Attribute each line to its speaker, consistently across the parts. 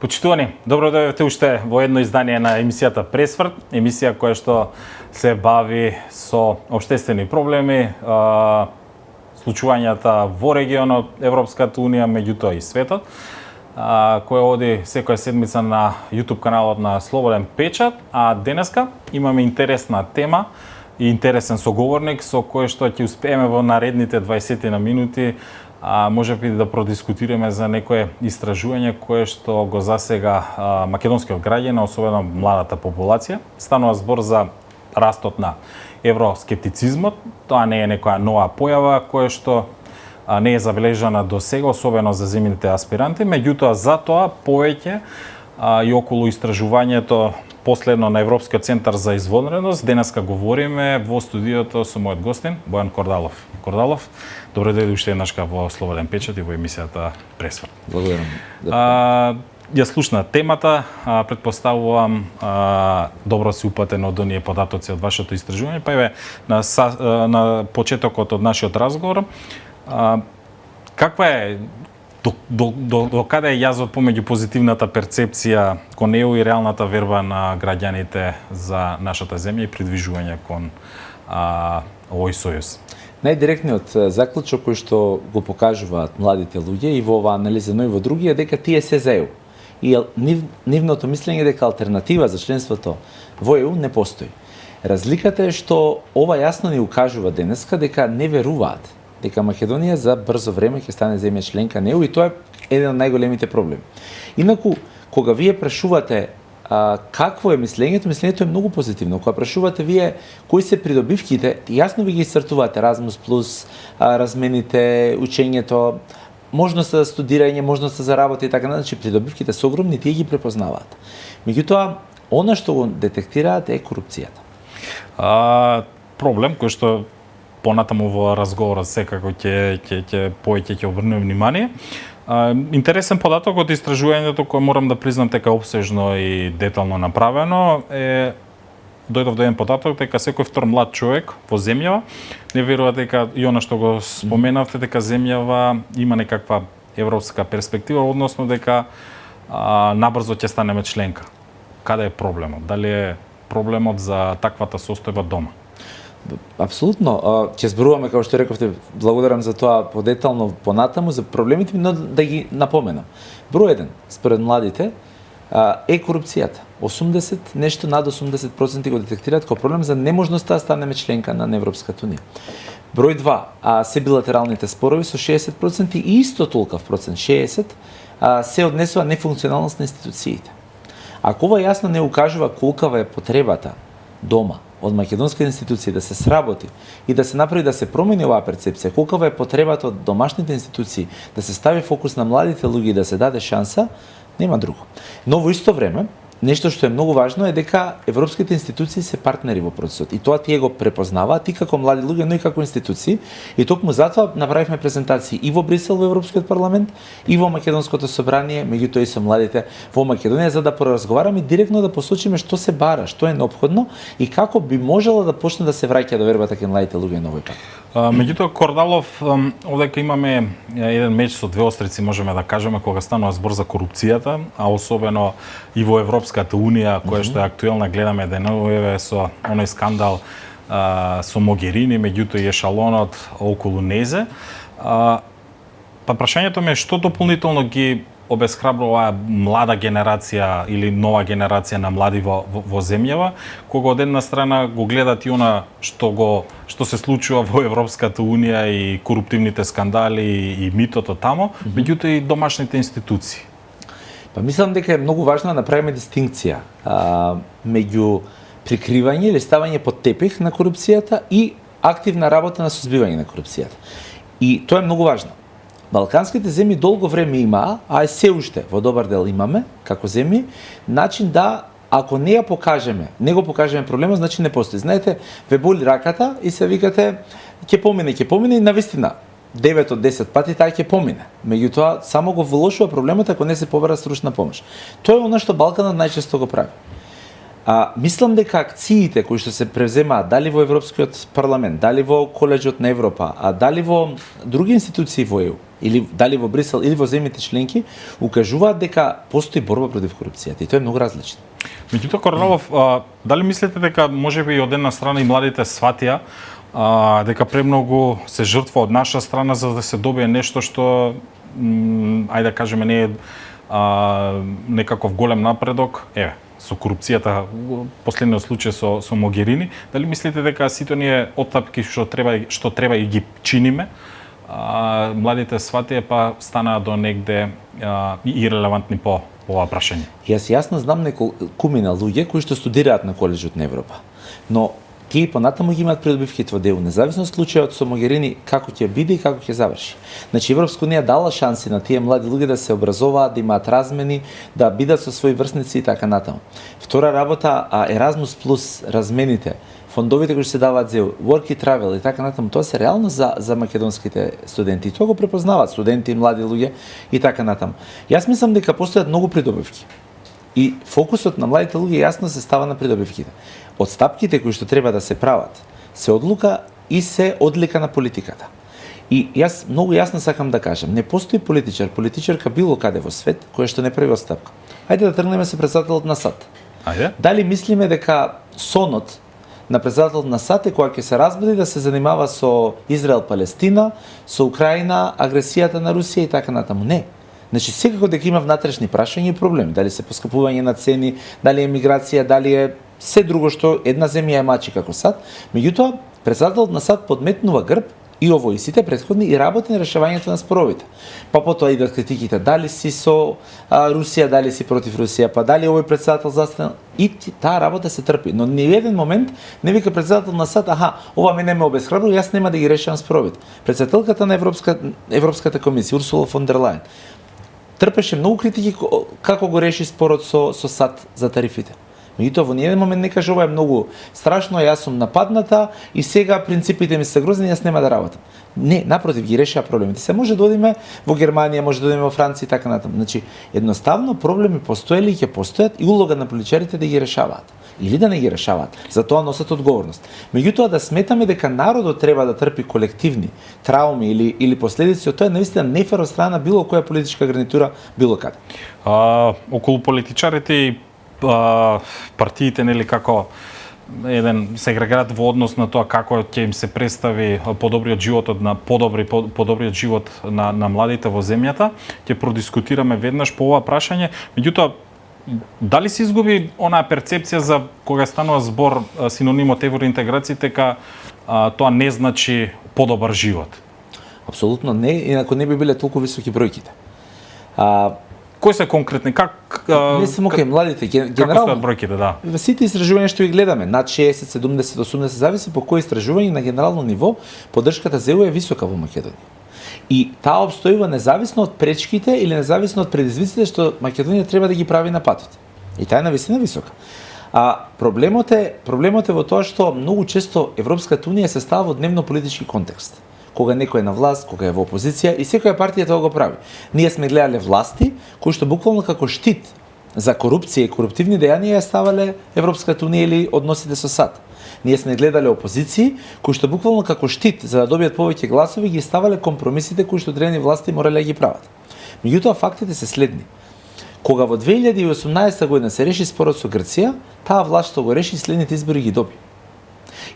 Speaker 1: Почитувани, добро дојдовте уште во едно издание на емисијата Пресврт, емисија која што се бави со општествени проблеми, случувањата во регионот, Европската унија, меѓутоа и светот, која оди секоја седмица на YouTube каналот на Слободен печат, а денеска имаме интересна тема и интересен соговорник со кој што ќе успееме во наредните 20 на минути можеби да продискутираме за некое истражување кое што го засега македонскиот граѓани, особено младата популација. Станува збор за растот на евроскептицизмот. Тоа не е некоја нова појава која што не е забележана до сега, особено за земјите аспиранти, меѓутоа затоа повеќе и околу истражувањето последно на Европскиот центар за извонредност. Денеска говориме во студиото со мојот гостин Бојан Кордалов. Кордалов, добро дојде уште еднашка во Слободен печат и во емисијата Пресврт.
Speaker 2: Благодарам.
Speaker 1: Ја слушна темата, претпоставувам добро си упатен од оние податоци од вашето истражување, па еве на почетокот од нашиот разговор, каква е до каде е јазот помеѓу позитивната перцепција кон ЕУ и реалната верба на граѓаните за нашата земја и придвижување кон овој сојуз?
Speaker 2: Најдиректниот заклучок кој што го покажуваат младите луѓе и во оваа анализа, но и во други, е дека тие се за ЕУ. И нивното мислење дека алтернатива за членството во ЕУ не постои. Разликата е што ова јасно ни укажува денеска дека не веруваат дека Македонија за брзо време ќе стане земја членка на ЕУ, и тоа е еден од најголемите проблеми. Инаку, кога вие прашувате какво е мислењето е многу позитивно. Кога прашувате вие кои се придобивките, јасно ви ги исцртувате: Erasmus+, размените, учењето, можноста за студирање, можноста за работа и така, значи придобивките се огромни, тие ги препознаваат. Меѓутоа, она што го детектираат е корупцијата.
Speaker 1: Проблем кој што понатаму во разговорот секако ќе повеќе ќе обрнеме внимание. Интересен податок од истражувањето, кој морам да признам дека е опсежно и детално направено, дојдов до еден податок дека секој втор млад човек во земјава не верува дека и она што го споменавте, дека земјава има некаква европска перспектива, односно дека набрзо ќе станеме членка. Каде е проблемот? Дали е проблемот за таквата состојба дома?
Speaker 2: Апсолутно. Ќе зборуваме, како што рековте, благодарам за тоа подетално понатаму, за проблемите, но да ги напоменам. Број 1, според младите, е корупцијата. Нешто над 80% го детектираат како проблем за неможноста да станеме членка на Европската унија. Број 2, се билатералните спорови со 60% и исто толков процент, 60%, се однесува нефункционалност на институциите. Ако ова јасно не укажува колкава е потребата дома од македонска институција да се сработи и да се направи да се промени оваа перцепција, колкава е потребата од домашните институции да се стави фокус на младите луѓе и да се даде шанса, нема друго. Но во исто време, нешто што е многу важно е дека европските институции се партнери во процесот, и тоа тие го препознаваат и како млади луѓе, но и како институции, и токму затоа направивме презентации и во Брисел, во Европскиот парламент, и во Македонското собрание, меѓутоа и со младите во Македонија, за да поразговараме директно, да посочиме што се бара, што е неопходно и како би можела да почне да се враќа до вербата кон младите луѓе на овој пат.
Speaker 1: Меѓутоа, Кордалов, овдека имаме еден меч со две острици, можеме да кажеме, кога станува збор за корупцијата, а особено и во Европската унија, која што е актуелна, гледаме деновиве со оној скандал со Могерини, меѓутоа и ешалонот околу незе. Па прашањето ми е што дополнително ги обесхрабрува оваа млада генерација или нова генерација на млади во земјава, кога од една страна го гледат и она што се случува во Европската унија и коруптивните скандали и митото тамо, меѓутоа и домашните институции.
Speaker 2: Па мислам дека е многу важно да направиме дистинкција меѓу прикривање или ставање под тепих на корупцијата и активна работа на сузбивање на корупцијата. И тоа е многу важно. Балканските земји долго време имаа, а и се уште во добар дел имаме, како земји, начин да, ако не го покажеме проблемот, значи не постои. Знаете, ве боли раката и се викате ќе помине и навистина 9 од 10 пати таа ќе помине. Меѓутоа, само го влошува проблемот ако не се побара стручна помош. Тоа е она што Балканот најчесто го прави. Мислам дека акциите кои што се превземаат дали во Европскиот парламент, дали во Колеџот на Европа, дали во други институции во ЕУ, или дали во Брисел, или во земјите членки, укажуваат дека постои борба против корупцијата и тоа е многу различно.
Speaker 1: Меѓутоа, Корнелов, дали мислите дека можеби од една страна и младите сватија дека премногу се жртва од наша страна за да се добие нешто што ајде да кажеме не е некаков голем напредок, со корупцијата, последниот случај со Могерини, дали мислите дека сите оние оттапки што треба и ги чиниме, младите сватија па станаа до негде ирелевантни по ова прашање?
Speaker 2: Јас јасно знам неколкумина луѓе кои што студираат на Колеџот на Европа, но тие понатаму ги имаат придобивките во ДЕУ, независно од случајот со Могерини како ќе биде и како ќе заврши. Значи Европска унија дала шанси на тие млади луѓе да се образуваат, да имаат размени, да бидат со своји врсници и така натаму. Втора работа, Erasmus плюс размените, фондовите кои се даваат за work и travel и така натаму, тоа се реално за македонските студенти. И тоа го препознаваат студенти, млади луѓе и така натаму. Јас мислам дека постојат многу придобивки. И фокусот на младите луѓе јасно се става на придобивките. Одстапките кои што треба да се прават се одлука и се одлика на политиката. И јас многу јасно сакам да кажам, не постои политичарка било каде во свет која што не прави одстапка. Ајде да тргнеме со претседателот на САД.
Speaker 1: Ајде.
Speaker 2: Дали мислиме дека сонот на претседателот на САД е кога ќе се разбуди да се занимава со Израел-Палестина, со Украина, агресијата на Русија и така натаму? Не. Значи, секако дека има внатрешни прашања и проблеми, дали се поскапување на цени, дали е миграција, дали е се друго што една земја е мачи како САД, меѓутоа, претседателот на САД подметнува грб и овој сите претходни и работи на решавањето на споровите. Па потоа идат критиките, дали си со Русија, дали си против Русија, па дали овој претседател застана, и таа работа се трпи. Но ни еден момент не вика претседател на САД, ова мене ме обесхрабрува, јас нема да ги решавам споровите. Претседателката на Европската комисија, Урсула фон дер Лајен, трпеше многу критики како го реши спорот со САД за тарифите. Меѓутоа во ниеден момент не каже ова е многу страшно, јас сум нападната и сега принципите ми се грозни, јас нема да работам. Не, напротив, ги решава проблемите. Се може да одиме во Германија, може да одиме во Франција и така натаму. Значи, едноставно проблеми постоеле и ќе постојат и улога на политичарите да ги решаваат или да не ги решаваат. За тоа носат одговорност. Меѓутоа да сметаме дека народот треба да трпи колективни трауми или последици од тоа е навистина нефер од страна било која политичка гарнитура било каде.
Speaker 1: Околу политичарите и партиите, нели, како еден сегрегат во однос на тоа како ќе им се представи подобриот животот на подобриот живот на младите во земјата, ќе продискутираме веднаш по ова прашање. Меѓутоа, дали се изгуби онаа перцепција за кога станува збор синонимот евроинтеграција дека тоа не значи подобар живот?
Speaker 2: Апсолутно не, инаку не би биле толку високи бројките.
Speaker 1: Кои се конкретни?
Speaker 2: Не само кај младите, генерално.
Speaker 1: Како стојат бројките, да?
Speaker 2: Сите истражувања што ги гледаме, над 60, 70, 80, зависи по кои истражување на генерално ниво, поддршката за ЕУ е висока во Македонија. И таа обстојува независно од пречките или независно од предизвиците што Македонија треба да ги прави на патот. И таа е навистина висока. Проблемот е во тоа што многу често Европската унија се става во дневно политички контекст. Кога некој е на власт, кога е во опозиција и секоја партија тоа го прави. Ние сме гледале власти кои што буквално како штит за корупција и коруптивни дејанија ја ставале Европската унија или односите со САД. Ние сме гледале опозиции кои што буквално како штит за да добијат повеќе гласови ги ставале компромисите кои што одредени власти морале да ги прават. Меѓутоа фактите се следни. Кога во 2018 година се реши спорот со Грција, таа власт што го реши следните избори ги доби.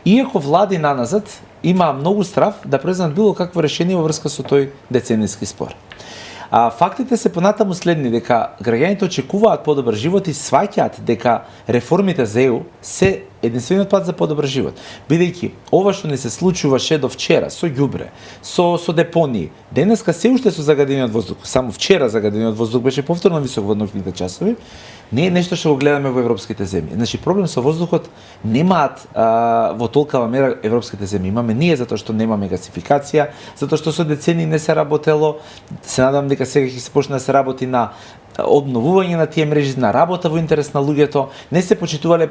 Speaker 2: Иако влади наназад има многу страв да преземат било какво решение во врска со тој деценијски спор. Фактите се понатаму следни, дека граѓаните очекуваат подобар живот и сваќаат дека реформите за ЕУ се единствениот пат за подобар живот. Бидејќи ова што не се случуваше до вчера со ѓубре, со депонии, денеска се уште со загадениот воздух, само вчера загадениот воздух беше повторно висок во ноќните часови, не е нешто што го гледаме во европските земји. Значи проблем со воздухот немаат во толкава мера европските земји. Имаме ние затоа што немаме гасификација, затоа што со децении не се работело. Се надам дека сега ќе се почне да се работи на обновување на тие мрежи, на работа во интерес на луѓето, не се почитувале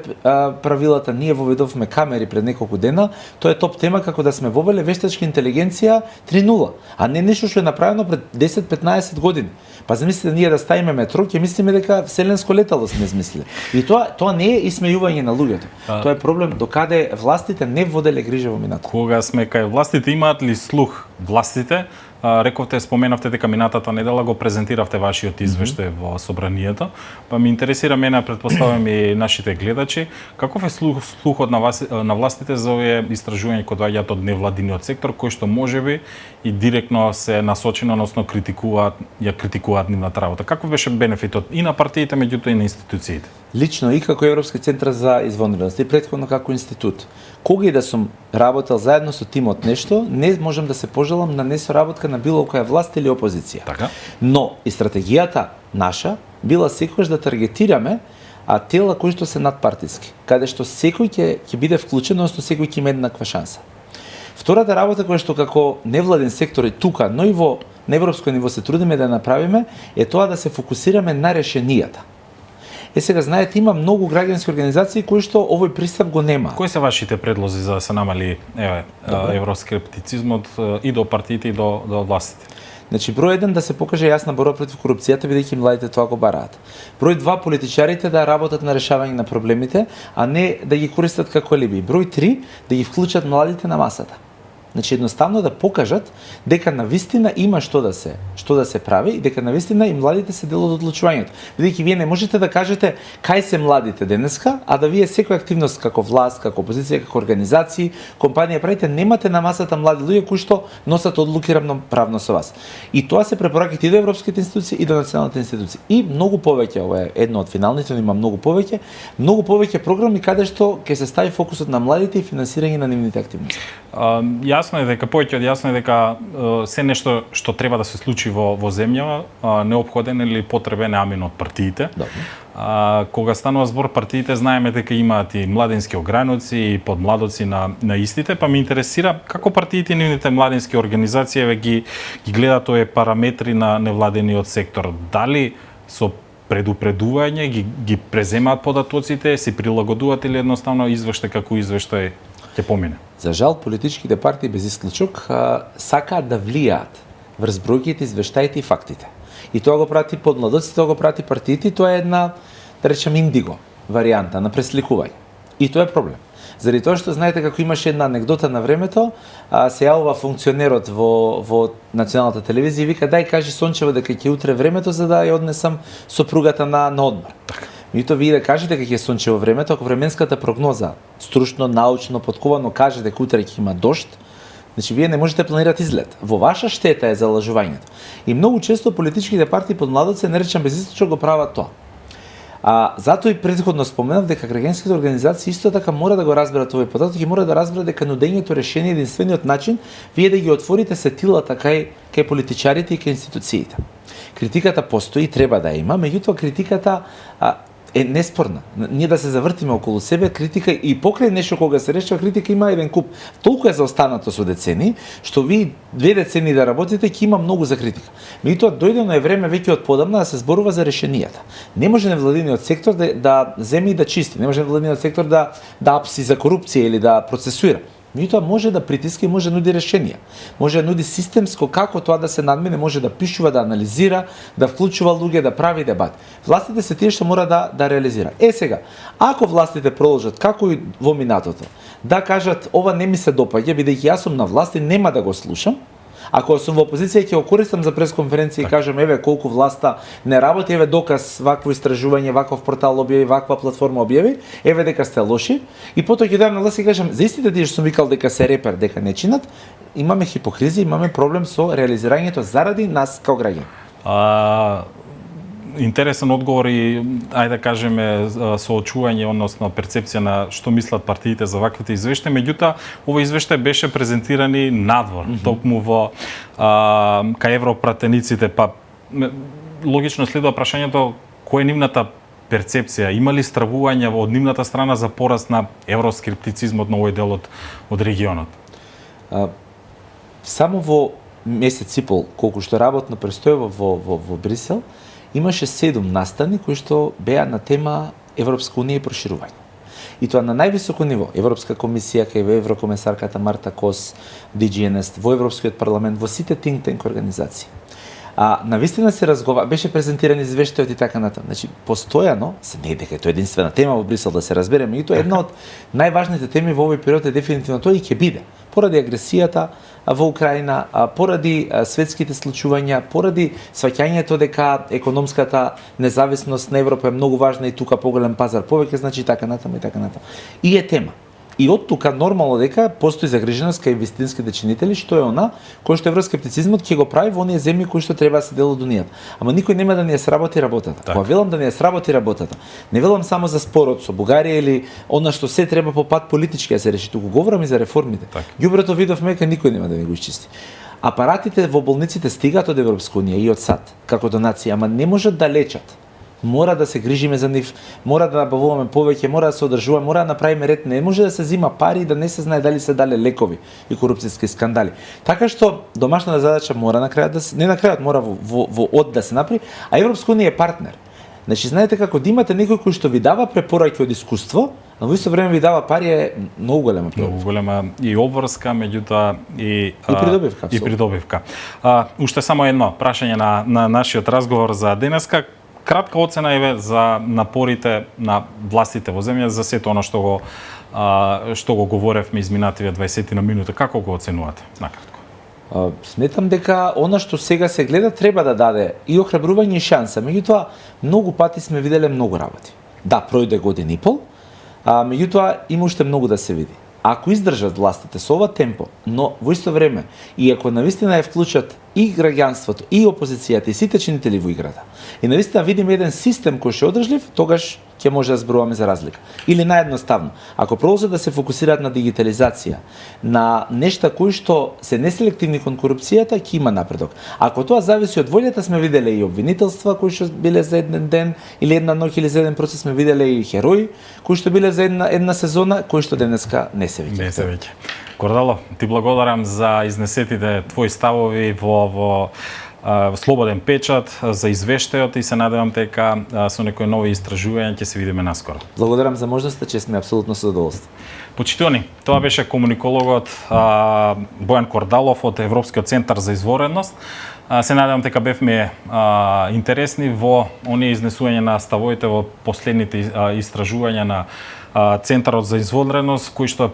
Speaker 2: правилата, ние воведовме камери пред неколку дена, тоа е топ тема како да сме вовеле вештачка интелигенција 3.0, а не нешто што е направено пред 10-15 години. Па замислите ние да ставиме метро, ќе мислиме дека вселенско летало сме измислиле. И тоа не е исмејување на луѓето. Тоа е проблем докаде властите не воделе грижа во минатото.
Speaker 1: Кога сме кај властите, имаат ли слух властите? Рековте, споменавте дека минатата недела го презентиравте вашиот извештај во собранието, па ми интересира мене, претпоставам и нашите гледачи, каков е слухот на властите за овие истражувања кои доаѓаат од невладиниот сектор, кои што можеби и директно се насочено, односно критикуваат нивната работа. Каков беше бенефитот и на партиите, меѓутоа и на институциите?
Speaker 2: Лично и како Европски центар за извонредност и претходно како институт. Кога и да сум работел заедно со тимот нешто, не можам да се пожелам на несоработка на било која власт или опозиција.
Speaker 1: Така?
Speaker 2: Но и стратегијата наша била секогаш да таргетираме тела кои што се надпартиски, каде што секој ќе биде вклучен, односно секој ќе има еднаква шанса. Втората работа која што како невладен сектор и тука, но и во на европско ниво се трудиме да направиме, е тоа да се фокусираме на решенијата. Сега знаете, има многу граѓански организации кои што овој пристап го нема.
Speaker 1: Кои се вашите предлози за да се намали евроскептицизмот и до партиите и до властите?
Speaker 2: Значи, број 1 да се покаже јасна борба против корупцијата, бидејќи младите тоа го бараат. Број 2 политичарите да работат на решавање на проблемите, а не да ги користат како алиби. Број 3 да ги вклучат младите на масата. Значи едноставно да покажат дека навистина има што да се прави и дека навистина и младите се дел од одлучувањето. Бидејќи вие не можете да кажете кај се младите денеска, а да вие секоја активност како власт, како опозиција, како организации, компанија правите, немате на масата млади луѓе кои што носат одлуки равноправно со вас. И тоа се препораќа и до европските институции и до националните институции. И многу повеќе, ова е едно од финалните, но има многу повеќе програми каде што ќе се стави фокусот на младите и финансирање на нивните активности.
Speaker 1: Јасно е дека повеќе од јасно е дека се нешто што треба да се случи во земја неопходен или потребен е амин од партиите. Кога станува збор партиите, знаеме дека имаат и младински ограници и подмладоци на истите, па ме интересира како партиите и нивните младински организации ги гледаат овие параметри на невладениот сектор. Дали со предупредување ги преземаат податоците, се прилагодуваат или едноставно извештај како извештај ќе помине?
Speaker 2: За жал, политичките партии без исклучок сакаат да влијаат врз бројките, извештаите и фактите. И тоа го прати подмладоците, тоа го прати партиите, и тоа е една, да речем, индиго варијанта на пресликување. И тоа е проблем. Заради тоа што знаете како имаше една анегдота на времето, се јавува функционерот во националната телевизија и вика: "Дај кажи Сончева дека ќе утре времето за да ја однесам сопругата на одмор." Меѓутоа вие да кажете дека ќе сончево времето, ако временската прогноза стручно, научно, подковано каже дека утре ќе има дожд, значи вие не можете да планирате излет. Во ваша штета е залажувањето. И многу често политичките партии подмладоци, не речам без источок, го прават тоа. Затоа и претходно споменав дека граѓанските организации исто така мора да го разберат овој податок и мора да разберат дека нудењето решение е единствениот начин вие да ги отворите сетилата кај политичарите и кај институциите. Критиката постои и треба да има, меѓутоа критиката е неспорна. Ние да се завртиме околу себе, критика и покрај нешто кога се решава критика има еден куп. Толку е заостанато со децени, што ви 2 децени да работите, ќе има многу за критика. Меѓутоа дојдено е време веќе од подамна да се зборува за решенијата. Не може невладиниот сектор да земи и да чисти, не може невладиниот сектор да апси за корупција или да процесуира. Меѓутоа може да притиска и може да нуди решенија. Може да нуди системско како тоа да се надмине, може да пишува, да анализира, да вклучува луѓе, да прави дебат. Властите се тие што мора да реализира. Сега, ако властите продолжат како и во минатото, да кажат ова не ми се допаѓа, бидејќи јас сум на власт и нема да го слушам, ако сум во опозиција ќе го користам за пресконференција и кажам еве колку власта не работи, еве доказ вакво истражување, ваков портал објави, ваква платформа објави, еве дека сте лоши, и потоа ќе дојдам на власт и кажам за истите тие што сум викал дека се репер, дека не чинат, имаме хипокризија, имаме проблем со реализирањето заради нас као граѓани.
Speaker 1: Интересен одговор и, ајде да кажеме, соочување, односно перцепција на што мислат партиите за ваквите извештаи, меѓутоа овој извештај беше презентиран и надвор, токму во кај европратениците, па логично следува прашањето кој е нивната перцепција, има ли стравување од нивната страна за пораст на евроскептицизмот на овој дел од регионот?
Speaker 2: Само во месец и пол, колку што работно престојува во Брисел, имаше 7 настани кои што беа на тема Европска унија и проширување. И тоа на највисоко ниво, Европска комисија, кај еврокомесарката Марта Кос, DGNS, во Европскиот парламент, во сите think tank организации. Навистина се беше презентиран извештајот и така натаму. Значи, постојано, се не е дека е тоа единствена тема во Брисел да се разбереме, и тоа е една од најважните теми во овој период е дефинитивно тоа и ќе биде. Поради агресијата во Украина, поради светските случувања, поради сваќањето дека економската независност на Европа е многу важна и тука поголем пазар повеќе, значи така натаму и така натаму. И е тема. И од тука нормално дека постои загриженост кај вистинските чинители, што е она кој што евроскептицизмот ќе го прави во оние земји кои што треба да се дел од дунијата. Ама никој нема да ни ја сработи работата. Кога велам да ни ја сработи работата, не велам само за спорот со Бугарија или она што се треба по пат политички да се реши, туку говорам и за реформите. Ѓубрето видовме дека никој нема да ни го исчисти. Апаратите во болниците стигаат од Европска унија и од САД како донација, ама не можат да лечат. Мора да се грижиме за нив, мора да набавуваме повеќе, мора да се одржуваме, мора да направиме ред. Не може да се зима пари и да не се знае дали се дале лекови и корупцијски скандали. Така што домашната задача мора на крајот не на крајот, мора во од да се направи, а Европска унија е партнер. Значи знаете како да имате некој кој што ви дава препораки од искуство, но во исто време ви дава пари е многу голема препорака.
Speaker 1: Многу голема и обврска, меѓутоа и
Speaker 2: придобивка.
Speaker 1: И придобивка. Уште само едно прашање на нашиот разговор за денеска. Кратка оцена е за напорите на властите во земја за сето она што го говоревме изминативе 20 на минута. Како го оценувате накратко?
Speaker 2: Сметам дека она што сега се гледа треба да даде и охрабрување и шанса. Меѓутоа многу пати сме виделе многу работи. Да, пројде година и пол, меѓутоа има уште многу да се види. Ако издржат властите со ова темпо, но во исто време и ако навистина ја вклучат и граѓанството, и опозицијата, и сите чинители во играта, и навистина видиме еден систем кој ќе одржлив, тогаш ќе може да зборуваме за разлика. Или наедноставно, ако продолжат да се фокусираат на дигитализација, на нешта кои што се неселективни кон корупцијата, ќе има напредок. Ако тоа зависи од волјата, сме виделе и обвинителства кои што биле за еден ден или една ноќ или за еден процес, сме виделе и херои кои што биле за една сезона, кои што денеска не се веќе.
Speaker 1: Не се веќе. Кордало, ти благодарам за изнесетите твои ставови во Слободен печат, за извештајот и се надевам дека со некои нови истражувања ќе се видиме наскоро.
Speaker 2: Благодарам за можноста, че сме апсолутно со задоволство.
Speaker 1: Почитувани, тоа беше комуникологот Бојан Кордалов од Европскиот центар за изворедност. Се надевам дека бевме интересни во оние изнесување на ставовите во последните истражувања на Центарот за изворедност, кои што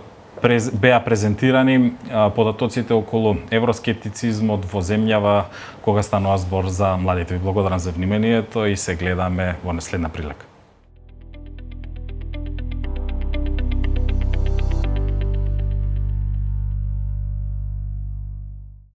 Speaker 1: беа презентирани податоците околу евроскептицизмот во земјава кога станува збор за младите. Ви благодарам за вниманието и се гледаме во следна прилика.